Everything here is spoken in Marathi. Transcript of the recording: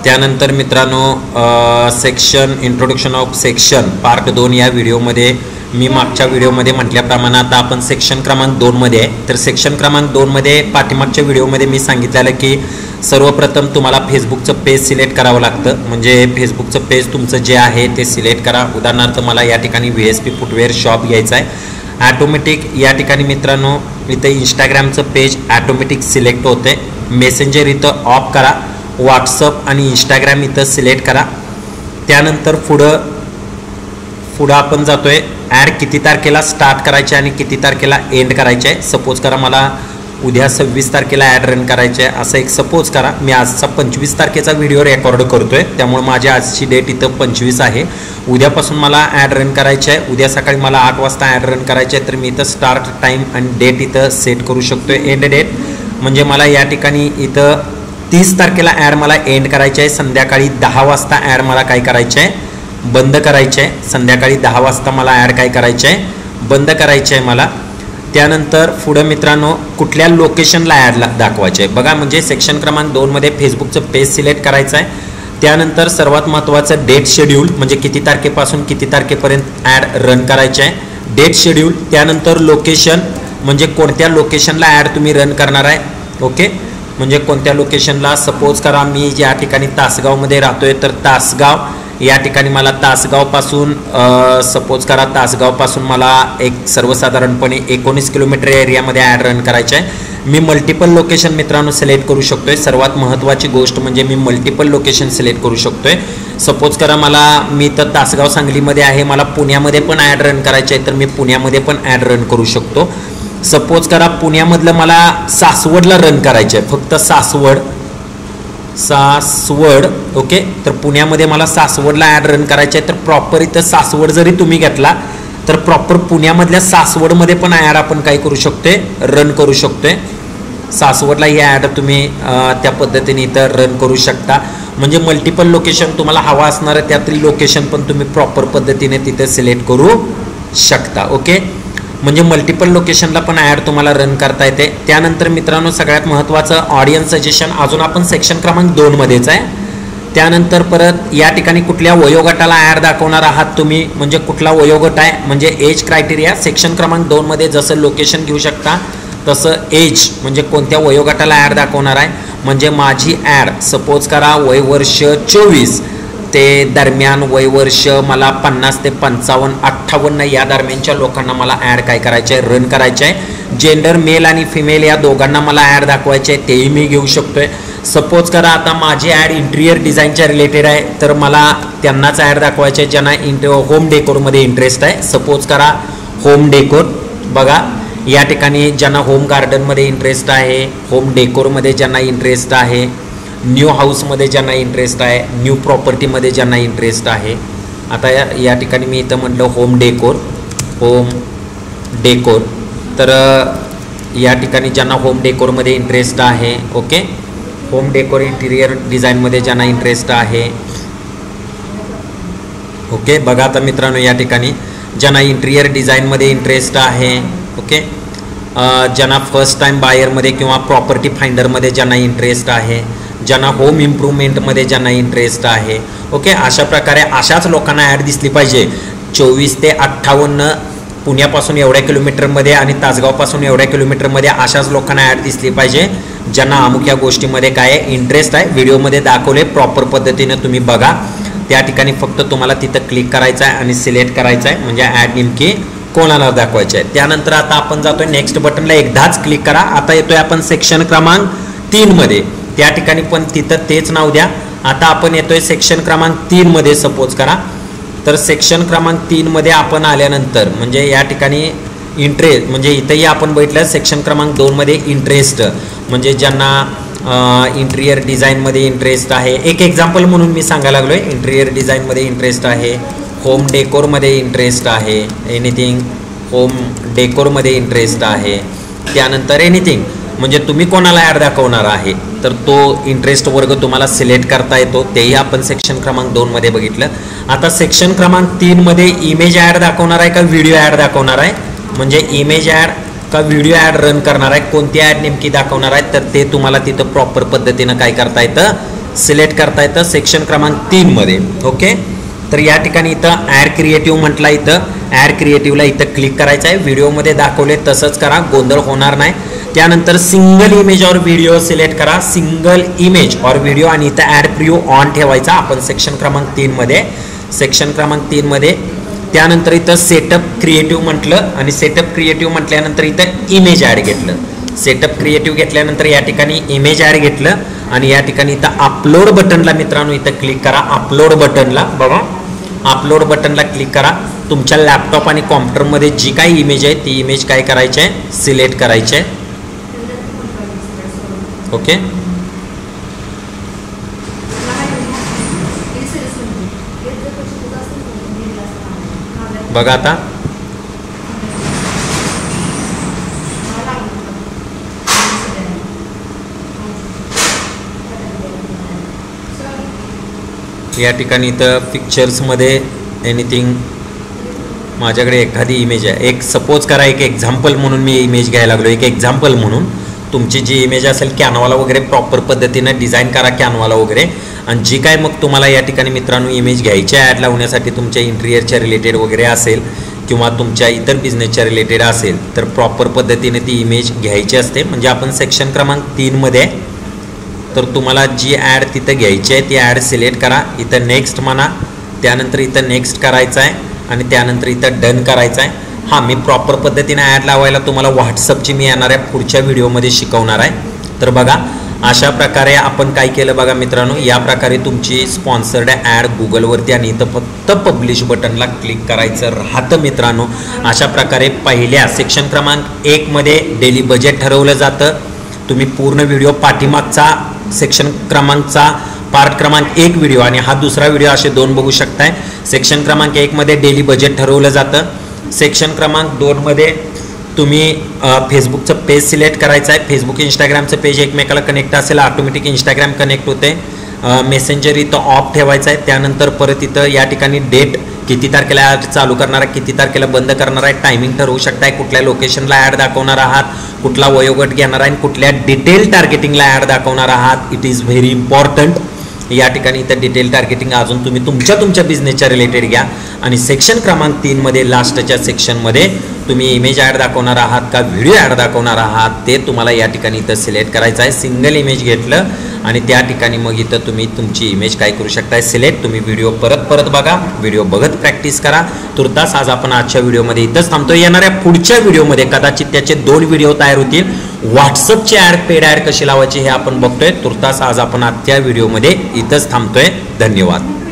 त्यानंतर मित्रांनो section introduction of section part 2 या व्हिडिओमध्ये मी मागच्या व्हिडिओमध्ये म्हटल्याप्रमाणे आता आपण सेक्शन क्रमांक 2 मध्ये आहे। तर सेक्शन क्रमांक 2 मध्ये पाठीमागच्या व्हिडिओमध्ये मी सांगितलेलं की सर्वप्रथम तुम्हाला फेसबुकचं पेज सिलेक्ट करावं लागतं। म्हणजे फेसबुकचं पेज तुमचं जे आहे ते सिलेक्ट करा। उदाहरणार्थ मला या ठिकाणी VSP फुटवेअर शॉप घ्यायचं आहे। ऑटोमॅटिक या ठिकाणी मित्रांनो इथं इंस्टाग्रामचं पेज ऑटोमॅटिक सिलेक्ट होते। मेसेंजर इथं ऑफ करा, व्हॉट्सअप आणि इंस्टाग्राम इथं सिलेक्ट करा। त्यानंतर पुढं आपण जातोय ॲड किती तारखेला स्टार्ट करायचे आणि किती तारखेला एंड करायचे आहे। सपोज करा मला उद्या 26 तारखेला ॲड रन करायचे आहे असं एक सपोज करा। मी आजचा 25 तारखेचा व्हिडिओ रेकॉर्ड करतोय, त्यामुळे माझी आजची डेट इथं 25 आहे। उद्यापासून मला ॲड रन करायचे आहे। उद्या सकाळी मला 8 वाजता ॲड रन करायचे आहे, तर मी इथं स्टार्ट टाईम आणि डेट इथं सेट करू शकतोय। एंड डेट म्हणजे मला या ठिकाणी इथं 30 तारखेला ॲड मला एंड करायचे आहे। संध्याकाळी 10 वाजता ॲड मला काय करायचे आहे, बंद करायचे आहे। संध्याकाळी 10 वाजता मला ॲड काय करायचे आहे, बंद करायचे आहे मला। त्यानंतर पुढं मित्रांनो कुठल्या लोकेशनला ॲड दाखवायचे आहे बघा। म्हणजे सेक्शन क्रमांक 2 मध्ये फेसबुकचं पेज सिलेक्ट करायचं आहे। त्यानंतर सर्वात महत्त्वाचं डेट शेड्यूल म्हणजे किती तारखेपासून किती तारखेपर्यंत ॲड रन करायचे आहे, डेट शेड्यूल। त्यानंतर लोकेशन म्हणजे कोणत्या लोकेशनला ॲड तुम्ही रन करणार आहे। ओके, म्हणजे कोणत्या लोकेशनला। सपोज करा मी ज्या ठिकाणी तासगावमध्ये राहतोय, तर तासगाव या ठिकाणी मला तासगावपासून सपोज करा तासगावपासून मला एक सर्वसाधारणपणे 19 किलोमीटर एरियामध्ये ॲड रन करायचे आहे। मी मल्टिपल लोकेशन मित्रांनो सिलेक्ट करू शकतोय। सर्वात महत्त्वाची गोष्ट म्हणजे मी मल्टिपल लोकेशन सिलेक्ट करू शकतोय। सपोज करा मी तर तासगाव सांगलीमध्ये आहे, मला पुण्यामध्ये पण ॲड रन करायचे आहे, तर मी पुण्यामध्ये पण ॲड रन करू शकतो। सपोज करा पुण्यामधलं मला सासवडला रन करायचे आहे, फक्त सासवड। ओके, तर पुण्यामध्ये मला सासवडला ॲड रन करायचे आहे, तर प्रॉपर इथं सासवड जरी तुम्ही घेतला तर प्रॉपर पुण्यामधल्या सासवडमध्ये पण ॲड आपण काय करू शकतोय, रन करू शकतोय। सासवडला ही ॲड तुम्ही त्या पद्धतीने इथं रन करू शकता। म्हणजे मल्टिपल लोकेशन तुम्हाला हवा असणारं त्यातली लोकेशन पण तुम्ही प्रॉपर पद्धतीने तिथे सिलेक्ट करू शकता। ओके, म्हणजे मल्टिपल लोकेशनला पण ॲड तुम्हाला रन करता येते। त्यानंतर मित्रांनो सगळ्यात महत्त्वाचं ऑडियन्स सजेशन, अजून आपण सेक्शन क्रमांक 2 मध्येच आहे। त्यानंतर परत या ठिकाणी कुठल्या वयोगटाला ॲड दाखवणार आहात तुम्ही, म्हणजे कुठला वयोगट आहे, म्हणजे एज क्रायटेरिया। सेक्शन क्रमांक 2 मध्ये जसं लोकेशन घेऊ शकता तसं एज म्हणजे कोणत्या वयोगटाला ॲड दाखवणार आहे। म्हणजे माझी ॲड सपोज करा वयवर्ष 24 ते दरम्यान, वयवर्ष मला 50 ते 55, 58 या दरम्यानच्या लोकांना मला ॲड काय करायचे आहे, रन करायचे आहे। जेंडर मेल आणि फिमेल या दोघांना मला ॲड दाखवायचे आहे, तेही मी घेऊ शकतोय। सपोज करा आता माझी ॲड इंटिरियर डिझाईनच्या रिलेटेड आहे, तर मला त्यांनाच ॲड दाखवायचे आहे ज्यांना होम डेकोरमध्ये इंटरेस्ट आहे। सपोज करा होम डेकोर बघा, या ठिकाणी ज्यांना होम गार्डनमध्ये इंटरेस्ट आहे, होम डेकोरमध्ये ज्यांना इंटरेस्ट आहे, न्यू हाऊसमध्ये ज्यांना इंटरेस्ट आहे, न्यू प्रॉपर्टीमध्ये ज्यांना इंटरेस्ट आहे। आता या ठिकाणी मी इथं म्हटलं होम डेकोर, तर या ठिकाणी ज्यांना होम डेकोरमध्ये इंटरेस्ट आहे, ओके, होम डेकोर इंटिरियर डिझाईनमध्ये ज्यांना इंटरेस्ट आहे। ओके, बघा आता मित्रांनो या ठिकाणी ज्यांना इंटिरियर डिझाईनमध्ये इंटरेस्ट आहे, ओके, ज्यांना फर्स्ट टाईम बायरमध्ये किंवा प्रॉपर्टी फाइंडरमध्ये ज्यांना इंटरेस्ट आहे, ज्यांना होम इम्प्रूव्हमेंटमध्ये ज्यांना इंटरेस्ट आहे। ओके, अशा प्रकारे अशाच लोकांना ॲड दिसली पाहिजे। 24 ते 58 पुण्यापासून एवढ्या किलोमीटरमध्ये आणि तासगावपासून एवढ्या किलोमीटरमध्ये अशाच लोकांना ॲड दिसली पाहिजे ज्यांना अमुक या गोष्टीमध्ये काय इंटरेस्ट आहे। व्हिडिओमध्ये दाखवले प्रॉपर पद्धतीने तुम्ही बघा। त्या ठिकाणी फक्त तुम्हाला तिथं क्लिक करायचं आहे आणि सिलेक्ट करायचं आहे, म्हणजे ॲड नेमकी कोणाला दाखवायची आहे। त्यानंतर आता आपण जातोय नेक्स्ट बटनला, एकदाच क्लिक करा। आता येतोय आपण सेक्शन क्रमांक 3 मध्ये, त्या ठिकाणी पण तिथं तेच नाव द्या। आता आपण येतोय सेक्शन क्रमांक 3 मध्ये सपोज करा, तर सेक्शन क्रमांक 3 मध्ये आपण आल्यानंतर म्हणजे या ठिकाणी इंटरेस्ट म्हणजे इथंही आपण बघितलं सेक्शन क्रमांक 2 मध्ये इंटरेस्ट म्हणजे ज्यांना इंटिरियर डिझाईनमध्ये इंटरेस्ट आहे। एक एक्झाम्पल म्हणून मी सांगायला लागलोय, इंटिरियर डिझाईनमध्ये इंटरेस्ट आहे, होम डेकोरमध्ये इंटरेस्ट आहे, एनिथिंग होम डेकोरमध्ये इंटरेस्ट आहे। त्यानंतर एनिथिंग म्हणजे तुम्ही कोणाला ॲड दाखवणार आहे तर तो इंटरेस्ट वर्ग तुम्हाला सिलेक्ट करता येतो, तेही आपण सेक्शन क्रमांक 2 मध्ये बघितलं। आता सेक्शन क्रमांक 3 मध्ये इमेज ॲड दाखवणार आहे का व्हिडिओ ॲड दाखवणार आहे, म्हणजे इमेज ॲड का व्हिडिओ ॲड रन करणार आहे, कोणती ॲड नेमकी दाखवणार आहे तर ते तुम्हाला तिथं प्रॉपर पद्धतीनं काय करता येतं, सिलेक्ट करता येतं सेक्शन क्रमांक 3 मध्ये. ओके, तर या ठिकाणी इथं ॲड क्रिएटिव्ह म्हटलं, इथं ॲड क्रिएटिव्हला इथं क्लिक करायचं आहे. व्हिडिओमध्ये दाखवले तसंच करा, गोंधळ होणार नाही. त्यानंतर सिंगल इमेज और व्हिडिओ सिलेक्ट करा, सिंगल इमेज और व्हिडिओ, आणि इथं ॲड प्रिव्ह्यू ऑन ठेवायचा आपण सेक्शन क्रमांक 3 मध्ये, सेक्शन क्रमांक 3 मध्ये. त्यानंतर इथं सेटअप क्रिएटिव्ह म्हटलं आणि सेटअप क्रिएटिव्ह म्हटल्यानंतर इथं इमेज ॲड घेतलं. सेटअप क्रिएटिव्ह घेतल्यानंतर या ठिकाणी इमेज ॲड घेतलं आणि या ठिकाणी इथं अपलोड बटनला मित्रांनो इथं क्लिक करा. अपलोड बटनला बघा, अपलोड बटनला क्लिक करा. तुमच्या लॅपटॉप आणि कॉम्प्युटरमध्ये जी काही इमेज आहे ती इमेज काय करायची आहे, सिलेक्ट करायची आहे. ओके, बघा आता या ठिकाणी इथं पिक्चर्समध्ये एनिथिंग माझ्याकडे एखादी इमेज आहे. एक सपोज करा, एक एक्झाम्पल म्हणून मी इमेज घ्यायला लागलो. एक एक्झाम्पल म्हणून तुमची जी इमेज असेल कॅनवाला वगैरे प्रॉपर पद्धतीनं डिझाईन करा कॅनवाला वगैरे. आणि जी काय मग तुम्हाला या ठिकाणी मित्रांनो इमेज घ्यायची ॲड लावण्यासाठी तुमच्या इंटिरियरच्या रिलेटेड वगैरे असेल किंवा तुमच्या इतर बिझनेसच्या रिलेटेड असेल तर प्रॉपर पद्धतीने ती इमेज घ्यायची असते. म्हणजे आपण सेक्शन क्रमांक 3 मध्ये, तर तुम्हाला जी ॲड तिथं घ्यायची आहे ती ॲड सिलेक्ट करा. इथं नेक्स्ट म्हणा, त्यानंतर इथं नेक्स्ट करायचं आहे आणि त्यानंतर इथं डन करायचं आहे. हां, मी प्रॉपर पद्धतीने ॲड लावायला तुम्हाला व्हॉट्सअपची मी येणाऱ्या पुढच्या व्हिडिओमध्ये शिकवणार आहे. तर बघा, अशा प्रकारे आपण काय केलं बघा मित्रांनो, या प्रकारे तुमची स्पॉन्सर्ड ॲड गुगलवरती आणि इथं फक्त पब्लिश बटनला क्लिक करायचं राहतं मित्रांनो. अशा प्रकारे पहिल्या सेक्शन क्रमांक 1 मध्ये डेली बजेट ठरवलं जातं. तुम्ही पूर्ण व्हिडिओ पाठीमागचा सेक्शन क्रमांकचा पार्ट क्रमांक 1 व्हिडिओ आणि हा दुसरा व्हिडिओ असे 2 बघू शकताय. सेक्शन क्रमांक 1 मध्ये डेली बजेट ठरवलं जातं. सेक्शन क्रमांक 2 मध्ये तुम्ही फेसबुकचं पेज सिलेक्ट करायचं आहे. फेसबुक इंस्टाग्रामचं पेज एकमेकाला कनेक्ट असेल, ऑटोमॅटिक इंस्टाग्राम कनेक्ट होते. मेसेंजर इथं ऑफ ठेवायचं आहे. त्यानंतर परत इथं या ठिकाणी डेट, किती तारखेला ॲड चालू करणार आहे, किती तारखेला बंद करणार आहे, टायमिंग ठरवू शकताय. कुठल्या लोकेशनला ॲड दाखवणार आहात, कुठला वयोगट घेणार आहे, कुठल्या डिटेल टार्गेटिंगला ॲड दाखवणार आहात. It is very important. या ठिकाणी इथं डिटेल टार्गेटिंग अजून तुम्ही तुमच्या बिझनेसच्या रिलेटेड घ्या. आणि सेक्शन क्रमांक 3 मध्ये लास्टच्या सेक्शनमध्ये तुम्ही इमेज ॲड दाखवणार आहात का व्हिडिओ ॲड दाखवणार आहात ते तुम्हाला या ठिकाणी इथं सिलेक्ट करायचं आहे. सिंगल इमेज घेतलं आणि त्या ठिकाणी मग इथं तुम्ही तुमची इमेज काय करू शकताय, सिलेक्ट. तुम्ही व्हिडिओ परत बघा, व्हिडिओ बघत प्रॅक्टिस करा. तुर्तास आज आपण आजच्या व्हिडिओमध्ये इथंच थांबतोय. येणाऱ्या पुढच्या व्हिडिओमध्ये कदाचित त्याचे 2 व्हिडिओ तयार होतील. व्हॉट्सअपची ॲड, पेड ॲड कशी लावायची हे आपण बघतोय. तुर्तास आज आपण आजच्या व्हिडिओमध्ये इथंच थांबतोय. धन्यवाद.